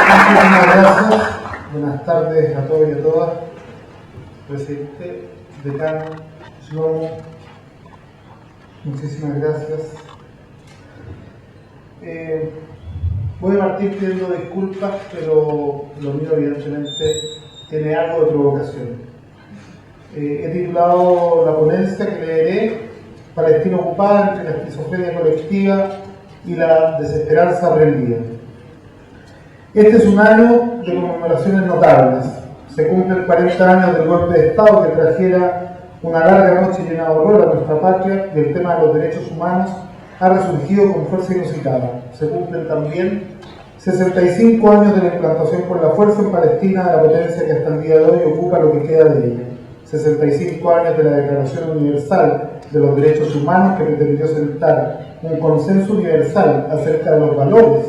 Muchísimas gracias. Buenas tardes a todos y a todas. Presidente, decano, Shlomo, muchísimas gracias. Voy a partir pidiendo disculpas, pero lo mío evidentemente tiene algo de provocación. He titulado la ponencia que leeré Palestina ocupada entre la esquizofrenia colectiva y la desesperanza aprendida. Este es un año de conmemoraciones notables. Se cumplen 40 años del golpe de Estado que trajera una larga noche llena de horror a nuestra patria, y el tema de los derechos humanos ha resurgido con fuerza inusitada. Se cumplen también 65 años de la implantación por la fuerza en Palestina de la potencia que hasta el día de hoy ocupa lo que queda de ella. 65 años de la Declaración Universal de los Derechos Humanos que pretendió sentar un consenso universal acerca de los valores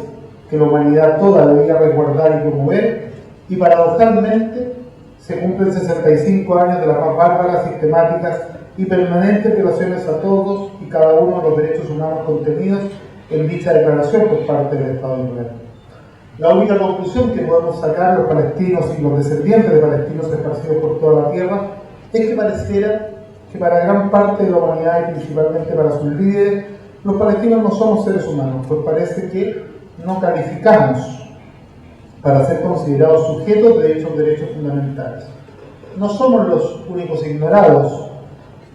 que la humanidad toda debía resguardar y promover, y paradojalmente se cumplen 65 años de las más bárbaras, sistemáticas y permanentes violaciones a todos y cada uno de los derechos humanos contenidos en dicha declaración por parte del Estado de Israel. La única conclusión que podemos sacar los palestinos y los descendientes de palestinos esparcidos por toda la tierra es que pareciera que para gran parte de la humanidad y principalmente para sus líderes, los palestinos no somos seres humanos, pues parece que no calificamos para ser considerados sujetos de dichos derechos fundamentales. No somos los únicos ignorados,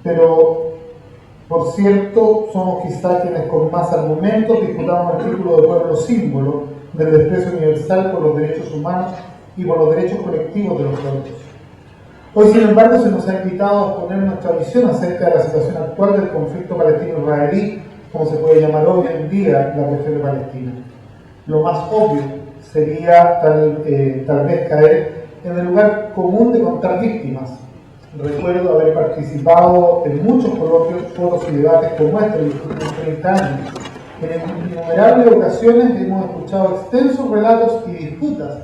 pero por cierto somos quizá quienes con más argumentos disputamos el título de pueblo símbolo del desprecio universal por los derechos humanos y por los derechos colectivos de los pueblos. Hoy, sin embargo, se nos ha invitado a exponer nuestra visión acerca de la situación actual del conflicto palestino-israelí, como se puede llamar hoy en día la cuestión de Palestina. Lo más obvio sería tal vez caer en el lugar común de contar víctimas. Recuerdo haber participado en muchos coloquios, foros y debates como este en los últimos 30 años. En innumerables ocasiones hemos escuchado extensos relatos y disputas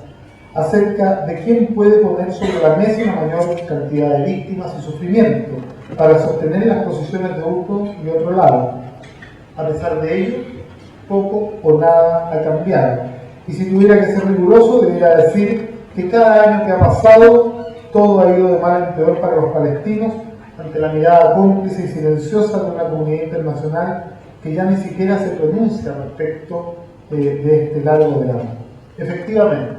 acerca de quién puede poner sobre la mesa una mayor cantidad de víctimas y sufrimiento para sostener las posiciones de uno y otro lado. A pesar de ello, poco o nada ha cambiado. Y si tuviera que ser riguroso, debería decir que cada año que ha pasado, todo ha ido de mal en peor para los palestinos ante la mirada cómplice y silenciosa de una comunidad internacional que ya ni siquiera se pronuncia respecto de este largo drama. Efectivamente,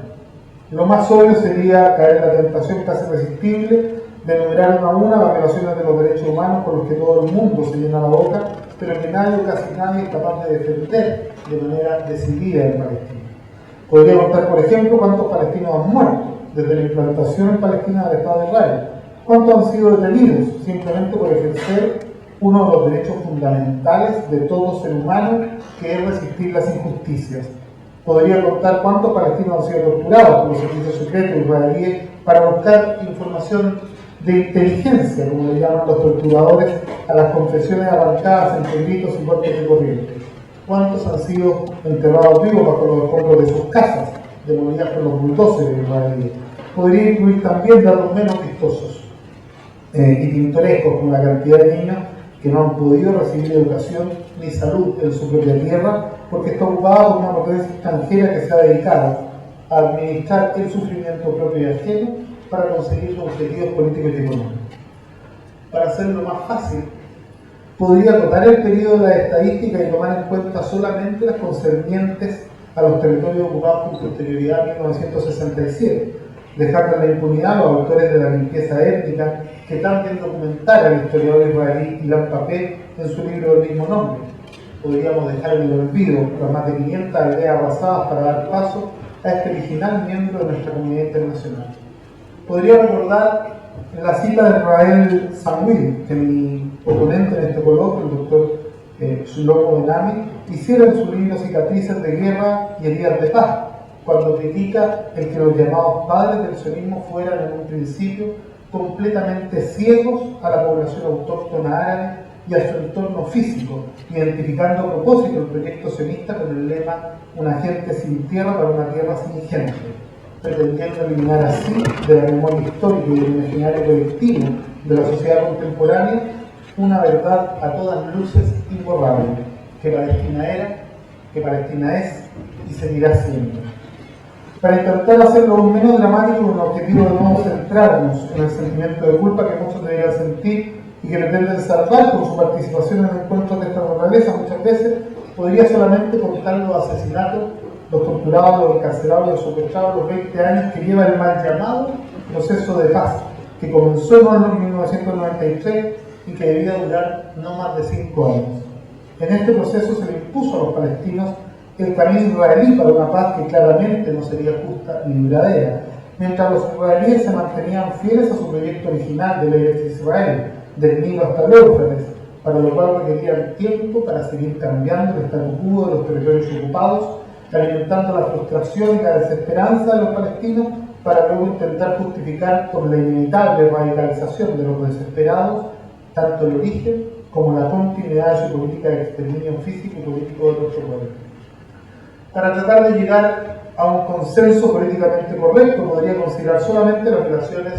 lo más obvio sería caer en la tentación casi irresistible de enumerar una a una las violaciones de los derechos humanos por los que todo el mundo se llena la boca, pero que nadie o casi nadie es capaz de defender de manera decidida en Palestina. Podría contar, por ejemplo, cuántos palestinos han muerto desde la implantación en Palestina del Estado de Israel, cuántos han sido detenidos simplemente por ejercer uno de los derechos fundamentales de todo ser humano, que es resistir las injusticias. Podría contar cuántos palestinos han sido torturados por los servicios secretos israelíes para buscar información de inteligencia, como le llaman los torturadores, a las confesiones arrancadas entre gritos y golpes de corriente. ¿Cuántos han sido enterrados vivos bajo los escombros de sus casas, demolidas por los bulldozers israelíes? Podría incluir también datos menos vistosos y pintorescos, como la cantidad de niños que no han podido recibir educación ni salud en su propia tierra, porque está ocupada por una potencia extranjera que se ha dedicado a administrar el sufrimiento propio y ajeno para conseguir sus objetivos políticos y económicos. Para hacerlo más fácil, podría acotar el periodo de la estadística y tomar en cuenta solamente las concernientes a los territorios ocupados con posterioridad a 1967, dejando en la impunidad a los autores de la limpieza étnica que tan bien documentara el historiador israelí Ilan Pappé en su libro del mismo nombre. Podríamos dejar en el olvido las más de 500 aldeas arrasadas para dar paso a este original miembro de nuestra comunidad internacional. Podría recordar la cita de Rael Samwil, que mi oponente en este coloquio, el doctor Shlomo Ben-Ami, hiciera en su libro Cicatrices de Guerra y Heridas de Paz, cuando critica el que los llamados padres del sionismo fueran en un principio completamente ciegos a la población autóctona árabe y a su entorno físico, identificando a propósito el proyecto sionista con el lema "una gente sin tierra para una tierra sin gente", pretendiendo eliminar así de la memoria histórica y del imaginario colectivo de la sociedad contemporánea una verdad a todas luces imborrable, que Palestina era, que Palestina es y seguirá siendo. Para intentar hacerlo aún menos dramático, con el objetivo de no centrarnos en el sentimiento de culpa que muchos deberían sentir y que pretenden saldar con su participación en encuentros de esta naturaleza muchas veces, podría solamente contar los asesinatos, los torturados, los encarcelados, los secuestrados, los 20 años que lleva el mal llamado proceso de paz, que comenzó en 1993 y que debía durar no más de 5 años. En este proceso se le impuso a los palestinos el camino israelí para una paz que claramente no sería justa ni duradera, mientras los israelíes se mantenían fieles a su proyecto original de Eretz Israel, del Nilo hasta el Éufrates, para lo cual requerían tiempo para seguir cambiando el statu quo de los territorios ocupados, alimentando la frustración y la desesperanza de los palestinos para luego intentar justificar por la inevitable radicalización de los desesperados tanto el origen como la continuidad de su política de exterminio físico y político de nuestro pueblo. Para tratar de llegar a un consenso políticamente correcto, podría considerar solamente las violaciones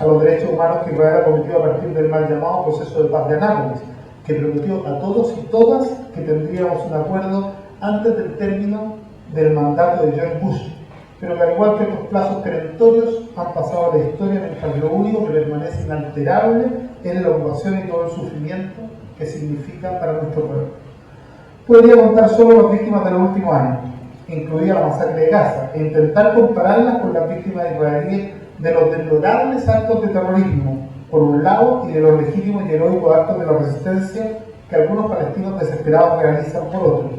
a los derechos humanos que Israel ha cometido a partir del mal llamado proceso de paz de Anápolis, que prometió a todos y todas que tendríamos un acuerdo antes del término del mandato de George Bush, pero que al igual que otros plazos perentorios han pasado a la historia, mientras lo único que permanece inalterable es la ocupación y todo el sufrimiento que significa para nuestro pueblo. Podría contar solo las víctimas de los últimos años, incluida la masacre de Gaza, e intentar compararlas con las víctimas israelíes de los deplorables actos de terrorismo, por un lado, y de los legítimos y heroicos actos de la resistencia que algunos palestinos desesperados realizan por otro,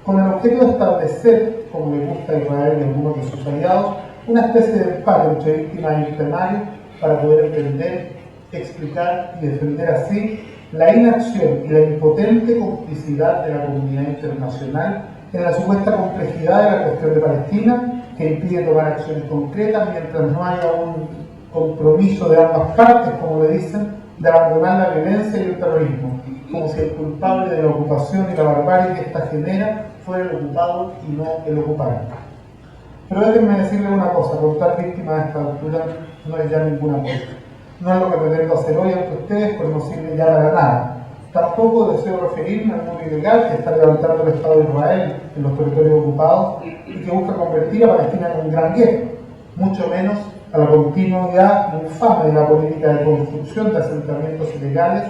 con el objeto de establecer, como le gusta a Israel y a algunos de sus aliados, una especie de empate entre víctimas y victimarios para poder entender, explicar y defender así la inacción y la impotente complicidad de la comunidad internacional en la supuesta complejidad de la cuestión de Palestina, que impide tomar acciones concretas mientras no haya un compromiso de ambas partes, como le dicen, de abandonar la violencia y el terrorismo, como si el culpable de la ocupación y la barbarie que ésta genera fuera el ocupado y no el ocupante. Pero déjenme decirle una cosa: contar víctimas a esta altura no es ya ninguna cosa. No es lo que pretendo hacer hoy ante ustedes, pues no sirve ya para nada. Tampoco deseo referirme al muro ilegal que está levantando el Estado de Israel en los territorios ocupados y que busca convertir a Palestina en un gran gueto, mucho menos a la continuidad infame de la política de construcción de asentamientos ilegales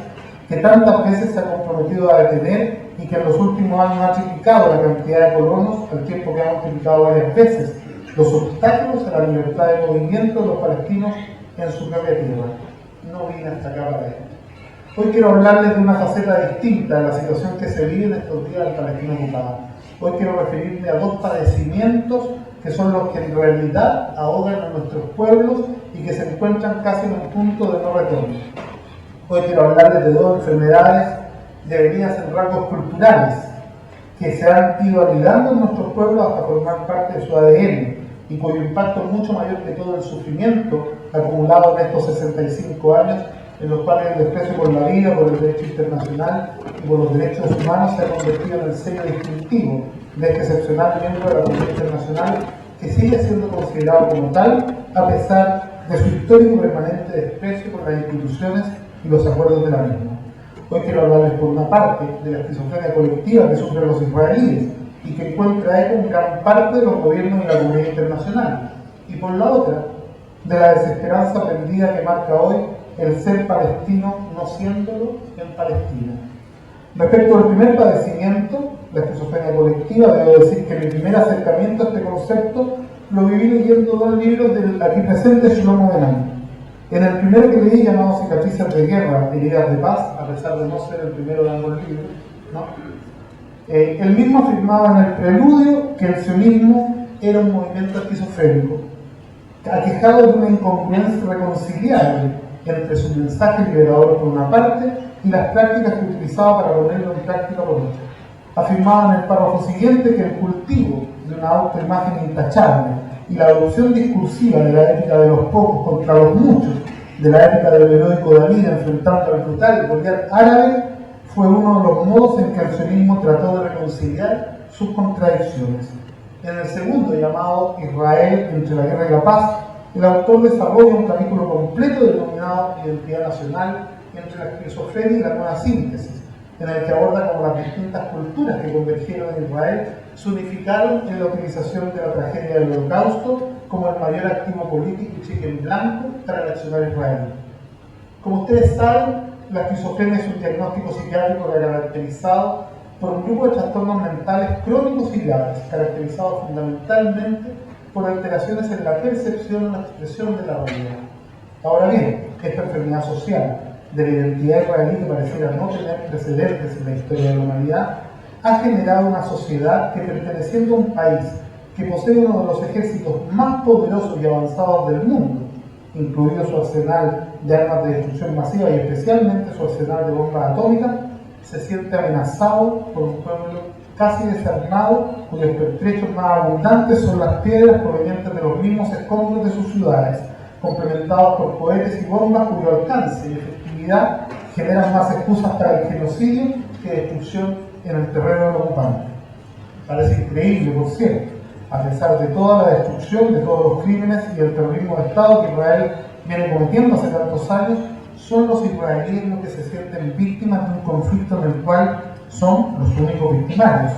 que tantas veces se ha comprometido a detener y que en los últimos años ha triplicado la cantidad de colonos, al tiempo que ha multiplicado varias veces los obstáculos a la libertad de movimiento de los palestinos en su propia tierra. No vine hasta acá para esto. Hoy quiero hablarles de una faceta distinta de la situación que se vive en estos días del Palestina ocupado. Hoy quiero referirme a dos padecimientos que son los que en realidad ahogan a nuestros pueblos y que se encuentran casi en un punto de no retorno. Hoy quiero hablarles de dos enfermedades devenidas en rasgos culturales que se han ido anidando en nuestros pueblos hasta formar parte de su ADN y cuyo impacto es mucho mayor que todo el sufrimiento acumulado en estos 65 años en los cuales el desprecio por la vida, por el derecho internacional y por los derechos humanos se ha convertido en el sello distintivo de este excepcional miembro de la comunidad internacional que sigue siendo considerado como tal a pesar de su histórico y permanente desprecio por las instituciones y los acuerdos de la misma. Hoy quiero hablarles por una parte de la esquizofrenia colectiva que sufren los israelíes y que encuentra eco en gran parte de los gobiernos y la comunidad internacional, y por la otra, de la desesperanza perdida que marca hoy el ser palestino no siéndolo en Palestina. Respecto al primer padecimiento, la esquizofrenia colectiva, debo decir que mi primer acercamiento a este concepto lo viví leyendo dos libros del aquí presente Shlomo Benan. En el primero que leí, llamado Cicatrices de Guerra, Heridas de Paz, a pesar de no ser el primero de ambos libros, ¿no? Él mismo afirmaba en el preludio que el sionismo era un movimiento esquizofrénico, aquejado de una incongruencia irreconciliable entre su mensaje liberador por una parte y las prácticas que utilizaba para ponerlo en práctica por otra. Afirmaba en el párrafo siguiente que el cultivo de una autoimagen intachable y la adopción discursiva de la ética de los pocos contra los muchos, de la ética del heroico David enfrentando al brutal Goliat árabe, fue uno de los modos en que el sionismo trató de reconciliar sus contradicciones. En el segundo, llamado Israel entre la guerra y la paz, el autor desarrolla un capítulo completo denominado Identidad Nacional entre la esquizofrenia y la nueva síntesis, en el que aborda como las distintas culturas que convergieron en Israel se unificaron en la utilización de la tragedia del Holocausto como el mayor activo político y cheque en blanco para el accionar israelí. Como ustedes saben, la esquizofrenia es un diagnóstico psiquiátrico caracterizado por un grupo de trastornos mentales crónicos y graves, caracterizados fundamentalmente por alteraciones en la percepción o la expresión de la realidad. Ahora bien, esta enfermedad social de la identidad israelí, que pareciera no tener precedentes en la historia de la humanidad, ha generado una sociedad que, perteneciendo a un país que posee uno de los ejércitos más poderosos y avanzados del mundo, incluido su arsenal de armas de destrucción masiva y especialmente su arsenal de bombas atómicas, se siente amenazado por un pueblo casi desarmado, cuyos pertrechos más abundantes son las piedras provenientes de los mismos escombros de sus ciudades, complementados por cohetes y bombas cuyo alcance y efectividad generan más excusas para el genocidio que destrucción en el terreno del ocupante. Parece increíble, por cierto, a pesar de toda la destrucción, de todos los crímenes y el terrorismo de Estado que Israel viene cometiendo hace tantos años, son los israelíes los que se sienten víctimas de un conflicto en el cual son los únicos victimarios.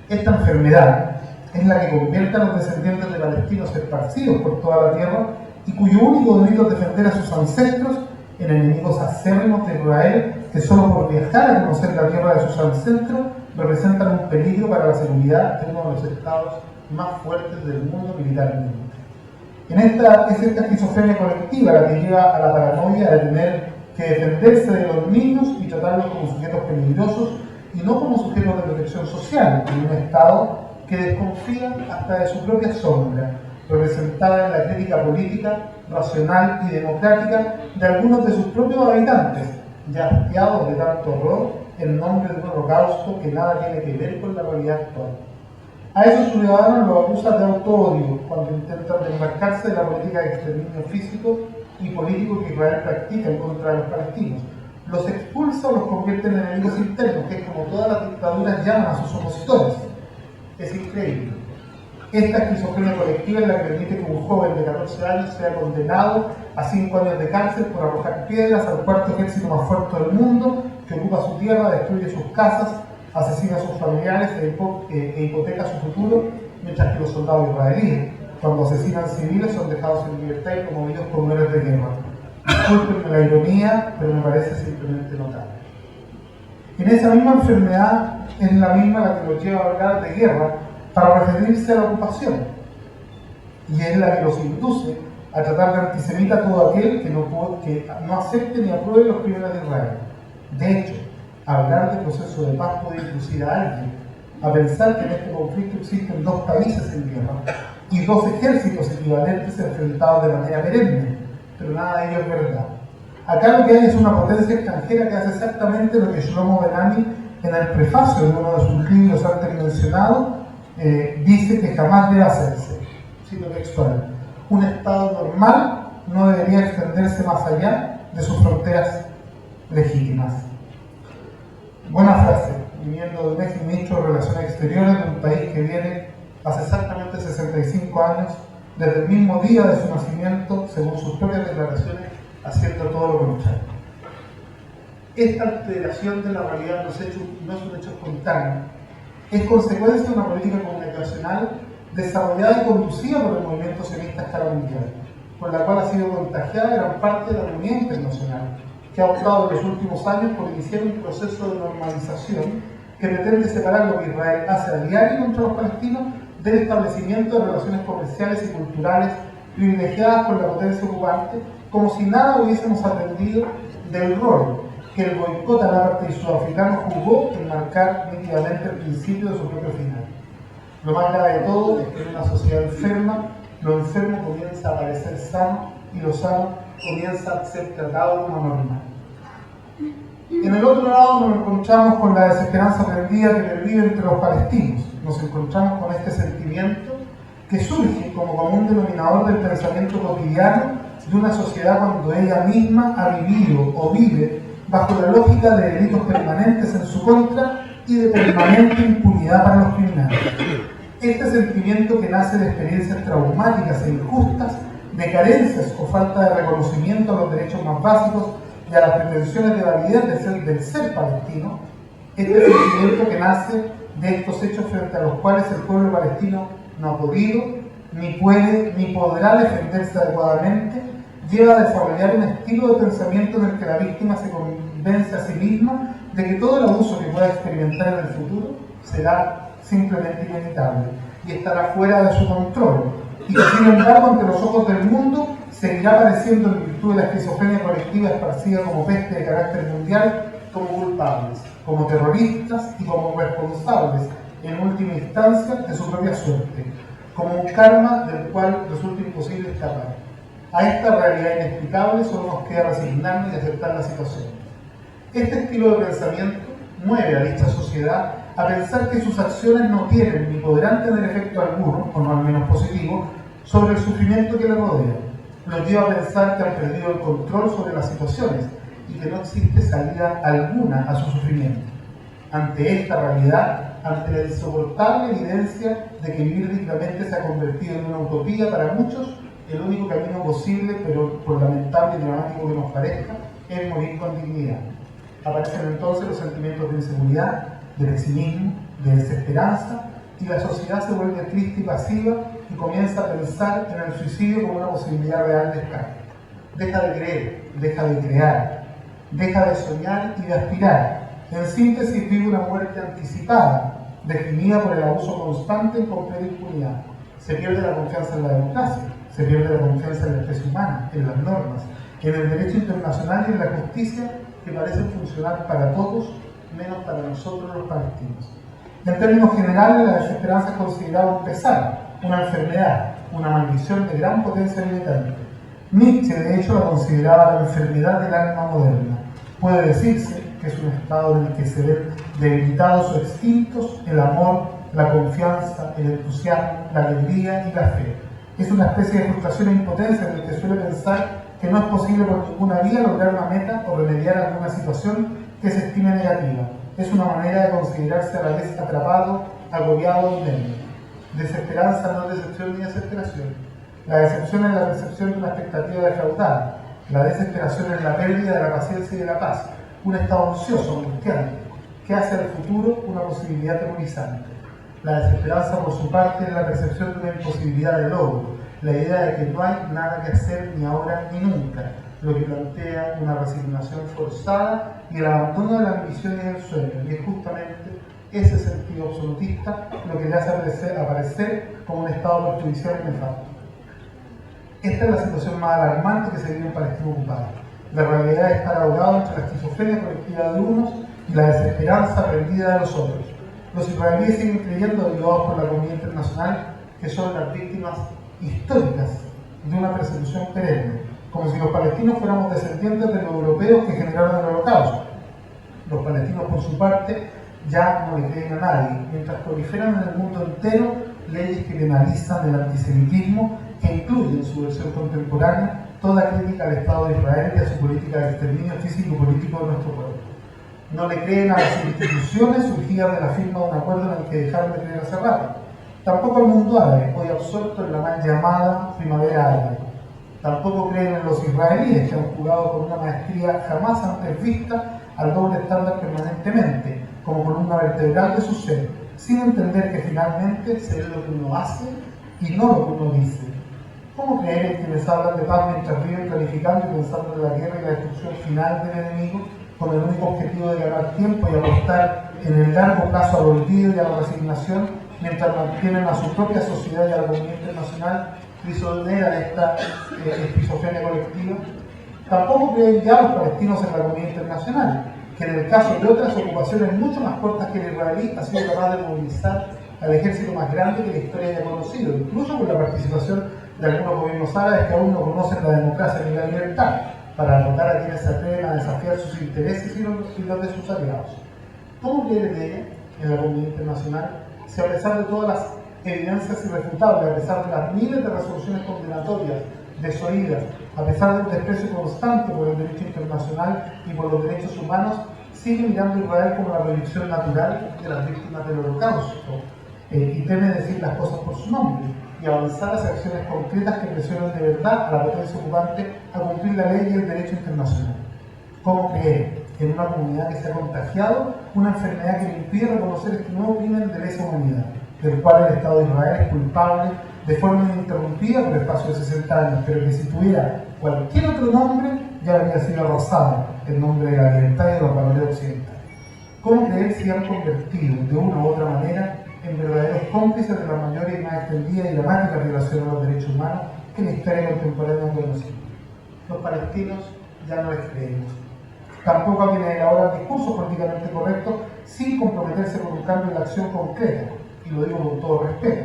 Esta enfermedad es la que convierte a los descendientes de palestinos esparcidos por toda la tierra y cuyo único delito es defender a sus ancestros en enemigos acérrimos de Israel que solo por viajar a conocer la tierra de sus ancestros representan un peligro para la seguridad de uno de los estados más fuertes del mundo militarmente. Es esta esquizofrenia colectiva la que lleva a la paranoia de tener que defenderse de los niños y tratarlos como sujetos peligrosos y no como sujetos de protección social en un Estado que desconfía hasta de su propia sombra, representada en la crítica política, racional y democrática de algunos de sus propios habitantes, ya hastiados de tanto horror en nombre de un holocausto que nada tiene que ver con la realidad actual. A esos ciudadanos los acusan de auto-odio cuando intentan desmarcarse de la política de exterminio físico y político que Israel practica en contra de los palestinos. Los expulsa o los convierte en enemigos internos, que es como todas las dictaduras llaman a sus opositores. Es increíble. Esta esquizofrenia colectiva es la que permite que un joven de 14 años sea condenado a 5 años de cárcel por arrojar piedras al cuarto ejército más fuerte del mundo, que ocupa su tierra, destruye sus casas, asesina a sus familiares e hipoteca su futuro, mientras que los soldados israelíes, cuando asesinan civiles, son dejados en libertad y promovidos como héroes de guerra. Discúlpenme la ironía, pero me parece simplemente notable. En esa misma enfermedad es la misma la que los lleva a hablar de guerra para referirse a la ocupación, y es la que los induce a tratar de antisemita a todo aquel que no acepte ni apruebe los crímenes de Israel. De hecho, hablar de proceso de paz puede inducir a alguien a pensar que en este conflicto existen dos países en guerra y dos ejércitos equivalentes enfrentados de manera perenne, pero nada de ello es verdad. Acá lo que hay es una potencia extranjera que hace exactamente lo que Shlomo Ben-Ami en el prefacio de uno de sus libros antes mencionado dice que jamás debe hacerse. Cito textual: un Estado normal no debería extenderse más allá de sus fronteras legítimas. Buena frase, viniendo de un ex ministro de Relaciones Exteriores de un país que viene hace exactamente 65 años, desde el mismo día de su nacimiento, según sus propias declaraciones, haciendo todo lo contrario. Esta alteración de la realidad no es un hecho espontáneo, es consecuencia de una política comunicacional desarrollada y conducida por el movimiento sionista a escala mundial, por la cual ha sido contagiada gran parte de la comunidad internacional, que ha optado en los últimos años por iniciar un proceso de normalización que pretende separar lo que Israel hace a diario contra los palestinos del establecimiento de relaciones comerciales y culturales privilegiadas por la potencia ocupante, como si nada hubiésemos aprendido del rol que el boicot al apartheid sudafricano jugó en marcar nítidamente el principio de su propio final. Lo más grave de todo es que en una sociedad enferma, lo enfermo comienza a parecer sano y lo sano comienza a ser tratado como normal. En el otro lado nos encontramos con la desesperanza perdida que pervive entre los palestinos. Nos encontramos con este sentimiento que surge como común denominador del pensamiento cotidiano de una sociedad cuando ella misma ha vivido o vive bajo la lógica de delitos permanentes en su contra y de permanente impunidad para los criminales. Este sentimiento que nace de experiencias traumáticas e injustas, de carencias o falta de reconocimiento a los derechos más básicos y a las pretensiones de validez del ser palestino, este sentimiento que nace de estos hechos frente a los cuales el pueblo palestino no ha podido, ni puede, ni podrá defenderse adecuadamente, lleva a desarrollar un estilo de pensamiento en el que la víctima se convence a sí misma de que todo el abuso que pueda experimentar en el futuro será simplemente inevitable y estará fuera de su control, y que sin embargo ante los ojos del mundo seguirá apareciendo en virtud de la esquizofrenia colectiva esparcida como peste de carácter mundial, como culpables, como terroristas y como responsables, en última instancia, de su propia suerte, como un karma del cual resulta imposible escapar. A esta realidad inexplicable solo nos queda resignarnos y aceptar la situación. Este estilo de pensamiento mueve a dicha sociedad a pensar que sus acciones no tienen ni podrán tener efecto alguno, o no al menos positivo, sobre el sufrimiento que le rodea. Los lleva a pensar que han perdido el control sobre las situaciones y que no existe salida alguna a su sufrimiento. Ante esta realidad, ante la insoportable evidencia de que vivir dignamente se ha convertido en una utopía para muchos, el único camino posible, pero por lamentable y dramático que nos parezca, es morir con dignidad. Aparecen entonces los sentimientos de inseguridad, de pesimismo, de desesperanza, y la sociedad se vuelve triste y pasiva y comienza a pensar en el suicidio como una posibilidad real de escape. Deja de creer, deja de crear, deja de soñar y de aspirar. En síntesis, vive una muerte anticipada, definida por el abuso constante en completa impunidad. Se pierde la confianza en la democracia, se pierde la confianza en la especie humana, en las normas, en el derecho internacional y en la justicia que parecen funcionar para todos, menos para nosotros los palestinos. En términos generales, la desesperanza es considerada un pesar, una enfermedad, una maldición de gran potencia limitante. Nietzsche, de hecho, la consideraba la enfermedad del alma moderna. Puede decirse que es un estado en el que se ven debilitados o extintos el amor, la confianza, el entusiasmo, la alegría y la fe. Es una especie de frustración e impotencia en el que suele pensar que no es posible por ninguna vía lograr una meta o remediar alguna situación que se estime negativa. Es una manera de considerarse a la vez atrapado, agobiado y débil. Desesperanza no es decepción ni desesperación. La decepción es la percepción de una expectativa defraudada. La desesperación es la pérdida de la paciencia y de la paz, un estado ansioso, angustiante, que hace al futuro una posibilidad temorizante. La desesperanza, por su parte, es la percepción de una imposibilidad de logro, la idea de que no hay nada que hacer ni ahora ni nunca, lo que plantea una resignación forzada y el abandono de la ambición y del sueño, y es justamente ese sentido absolutista lo que le hace aparecer como un estado perjudicial y nefasto. Esta es la situación más alarmante que se vive en Palestina ocupada. La realidad es estar ahogado entre la esquizofrenia colectiva de unos y la desesperanza perdida de los otros. Los israelíes siguen creyendo, ayudados por la comunidad internacional, que son las víctimas históricas de una persecución perenne, como si los palestinos fuéramos descendientes de los europeos que generaron el Holocausto. Los palestinos, por su parte, ya no le creen a nadie, mientras proliferan en el mundo entero leyes que penalizan el antisemitismo e incluyen en su versión contemporánea toda crítica al Estado de Israel y a su política de exterminio físico y político de nuestro pueblo. No le creen a las instituciones surgidas de la firma de un acuerdo en el que dejaron de creer hace rato. Tampoco al mundo árabe, hoy absorto en la mal llamada primavera árabe. Tampoco creen en los israelíes, que han jugado con una maestría jamás antes vista al doble estándar permanentemente, como columna vertebral de su ser, sin entender que finalmente se ve lo que uno hace y no lo que uno dice. ¿Cómo creer en quienes hablan de paz mientras viven planificando y pensando en la guerra y la destrucción final del enemigo, con el único objetivo de ganar tiempo y apostar en el largo plazo al olvido y a la resignación, mientras mantienen a su propia sociedad y a la comunidad internacional prisionera de esta esquizofrenia colectiva? Tampoco creen ya los palestinos en la comunidad internacional, que en el caso de otras ocupaciones mucho más cortas que el israelí ha sido capaz de movilizar al ejército más grande que la historia haya conocido, incluso con la participación de algunos gobiernos árabes que aún no conocen la democracia ni la libertad, para derrotar a quienes se atreven a desafiar sus intereses y los de sus aliados. ¿Cómo creen en ella, en la comunidad internacional, si a pesar de todas las evidencias irrefutables, a pesar de las miles de resoluciones condenatorias desoídas, a pesar del desprecio constante por el derecho internacional y por los derechos humanos, sigue mirando a Israel como la proyección natural de las víctimas del Holocausto y teme decir las cosas por su nombre y avanzar hacia acciones concretas que presionen de verdad a la potencia ocupante a cumplir la ley y el derecho internacional? ¿Cómo creer en una comunidad que se ha contagiado una enfermedad que le impide reconocer este nuevo crimen de lesa humanidad, del cual el Estado de Israel es culpable de forma ininterrumpida por el espacio de 60 años, pero que si tuviera cualquier otro nombre ya habría sido arrasado el nombre de la libertad y de los valores occidentales. ¿Cómo creer si han convertido de una u otra manera en verdaderos cómplices de la mayor y más extendida y dramática violación a los derechos humanos que la historia contemporánea ha conocido? Los palestinos ya no les creemos. Tampoco a quienes elaboran discursos políticamente correctos sin comprometerse con un cambio de la acción concreta, y lo digo con todo respeto.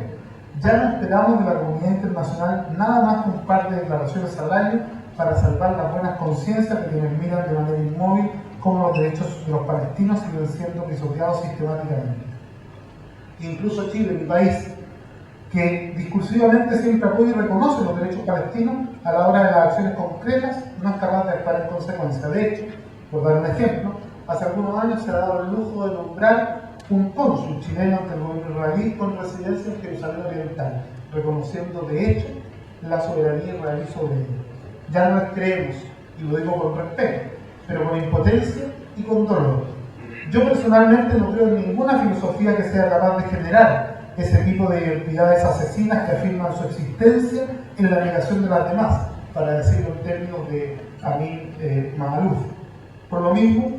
Ya no esperamos de la comunidad internacional nada más que un par de declaraciones al año para salvar las buenas conciencias de quienes miran de manera inmóvil cómo los derechos de los palestinos siguen siendo pisoteados sistemáticamente. Incluso Chile, mi país, que discursivamente siempre apoya y reconoce los derechos palestinos, a la hora de las acciones concretas no es capaz de actuar en consecuencia. De hecho, por dar un ejemplo, hace algunos años se ha dado el lujo de nombrar un cónsul chileno ante el gobierno israelí con residencia en Jerusalén Oriental, reconociendo de hecho la soberanía israelí sobre ella. Ya no les creemos, y lo digo con respeto, pero con impotencia y con dolor. Yo personalmente no creo en ninguna filosofía que sea capaz de generar ese tipo de identidades asesinas que afirman su existencia en la negación de las demás, para decirlo en términos de Amin Maalouf. Por lo mismo,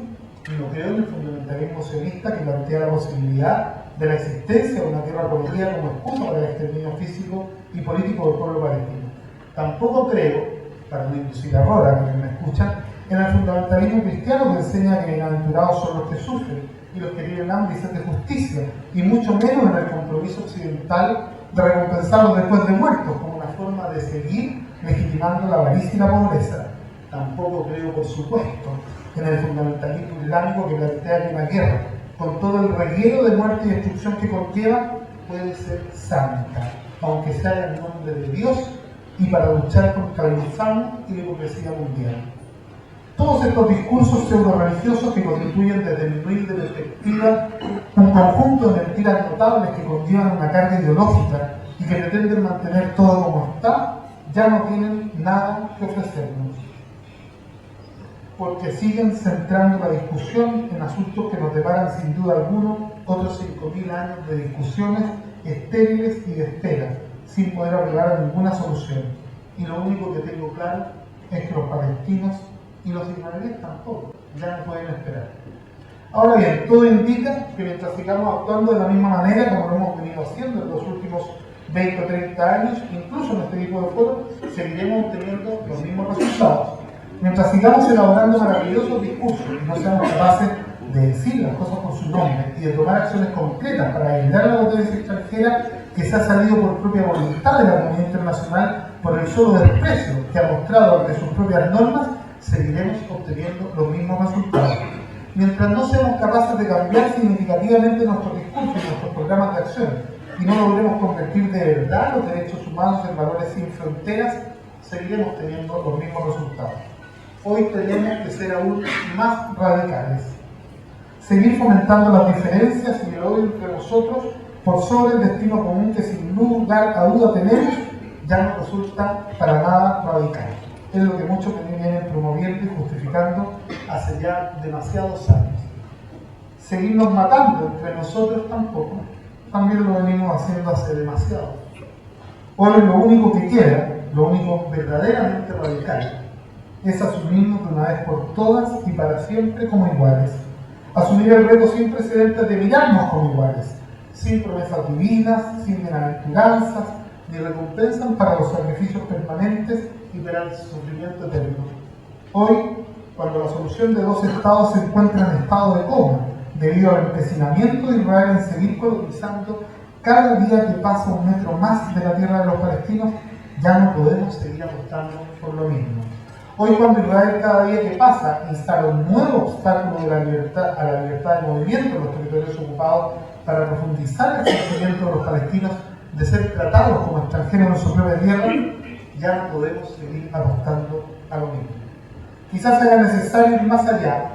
no creo en el fundamentalismo sionista que plantea la posibilidad de la existencia de una tierra prometida como excusa para el exterminio físico y político del pueblo palestino. Tampoco creo, para no inducir error a quienes me escuchan, en el fundamentalismo cristiano que enseña que bienaventurados son los que sufren y los que tienen hambre y sed de justicia, y mucho menos en el compromiso occidental de recompensarlos después de muertos, como una forma de seguir legitimando la avaricia y la pobreza. Tampoco creo, por supuesto, en el fundamentalismo islámico que plantea que una guerra, con todo el reguero de muerte y destrucción que conlleva, puede ser santa, aunque sea en nombre de Dios y para luchar contra el infame y la hipocresía mundial. Todos estos discursos pseudo-religiosos que constituyen desde mi humilde perspectiva un conjunto de mentiras notables que conllevan una carga ideológica y que pretenden mantener todo como está, ya no tienen nada que ofrecernos, porque siguen centrando la discusión en asuntos que nos deparan sin duda alguno otros 5.000 años de discusiones estériles y de espera, sin poder arribar a ninguna solución. Y lo único que tengo claro es que los palestinos y los israelíes tampoco, ya no pueden esperar. Ahora bien, todo indica que mientras sigamos actuando de la misma manera como lo hemos venido haciendo en los últimos 20 o 30 años, incluso en este tipo de foros, seguiremos obteniendo los mismos resultados. Mientras sigamos elaborando maravillosos discursos y no seamos capaces de decir las cosas por su nombre y de tomar acciones concretas para evitar la potencia extranjera que se ha salido por propia voluntad de la comunidad internacional por el solo desprecio que ha mostrado ante sus propias normas, seguiremos obteniendo los mismos resultados. Mientras no seamos capaces de cambiar significativamente nuestros discursos y nuestros programas de acción y no logremos convertir de verdad los derechos humanos en valores sin fronteras, seguiremos teniendo los mismos resultados. Hoy tenemos que ser aún más radicales. Seguir fomentando las diferencias y el odio entre nosotros por sobre el destino común que sin lugar a duda tenemos, ya no resulta para nada radical. Es lo que muchos vienen promoviendo y justificando hace ya demasiados años. Seguirnos matando entre nosotros tampoco, también lo venimos haciendo hace demasiado. Hoy lo único que queda, lo único verdaderamente radical, es asumirnos de una vez por todas y para siempre como iguales. Asumir el reto sin precedentes de mirarnos como iguales, sin promesas divinas, sin bienaventuranzas, ni recompensas para los sacrificios permanentes y para el sufrimiento eterno. Hoy, cuando la solución de dos estados se encuentra en estado de coma, debido al empecinamiento de Israel en seguir colonizando cada día que pasa un metro más de la tierra de los palestinos, ya no podemos seguir apostando por lo mismo. Hoy, cuando Israel cada día que pasa instala un nuevo obstáculo a la libertad de movimiento en los territorios ocupados para profundizar el sufrimiento de los palestinos de ser tratados como extranjeros en su propia tierra, ya no podemos seguir apostando a lo mismo. Quizás sea necesario ir más allá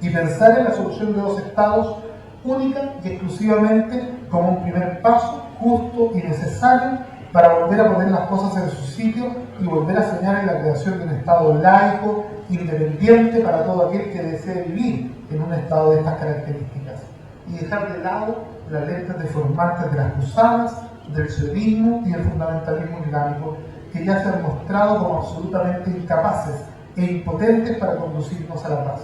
y pensar en la solución de dos estados única y exclusivamente como un primer paso justo y necesario para volver a poner las cosas en su sitio y volver a soñar en la creación de un estado laico, independiente para todo aquel que desee vivir en un Estado de estas características, y dejar de lado las lentes deformantes de las cruzadas, del sionismo y el fundamentalismo islámico, que ya se han mostrado como absolutamente incapaces e impotentes para conducirnos a la paz.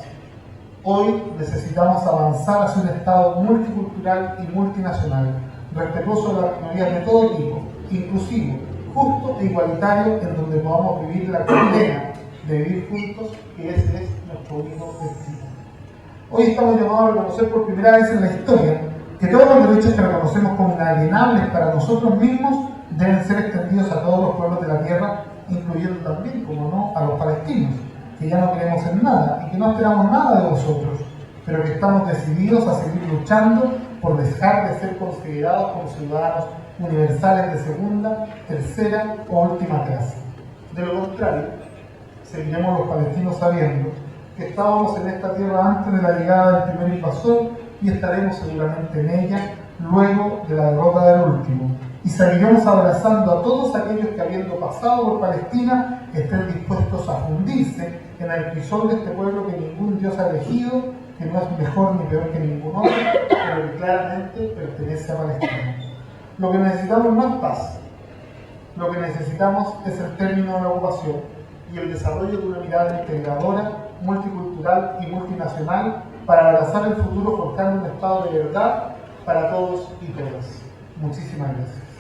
Hoy necesitamos avanzar hacia un Estado multicultural y multinacional, respetuoso de las minorías de todo tipo, inclusivo, justo e igualitario, en donde podamos vivir la condena de vivir juntos, que ese es nuestro único destino. Hoy estamos llamados a reconocer por primera vez en la historia que todos los derechos que reconocemos como inalienables para nosotros mismos deben ser extendidos a todos los pueblos de la tierra, incluyendo también, como no, a los palestinos, que ya no creemos en nada y que no esperamos nada de vosotros, pero que estamos decididos a seguir luchando por dejar de ser considerados como ciudadanos universales de segunda, tercera o última clase. De lo contrario, seguiremos los palestinos sabiendo que estábamos en esta tierra antes de la llegada del primer invasor y estaremos seguramente en ella luego de la derrota del último. Y seguiremos abrazando a todos aquellos que, habiendo pasado por Palestina, estén dispuestos a fundirse en el crisol de este pueblo que ningún Dios ha elegido, que no es mejor ni peor que ningún otro, pero que claramente pertenece a Palestina. Lo que necesitamos no es paz. Lo que necesitamos es el término de la ocupación y el desarrollo de una mirada integradora, multicultural y multinacional para abrazar el futuro forjando un Estado de verdad para todos y todas. Muchísimas gracias.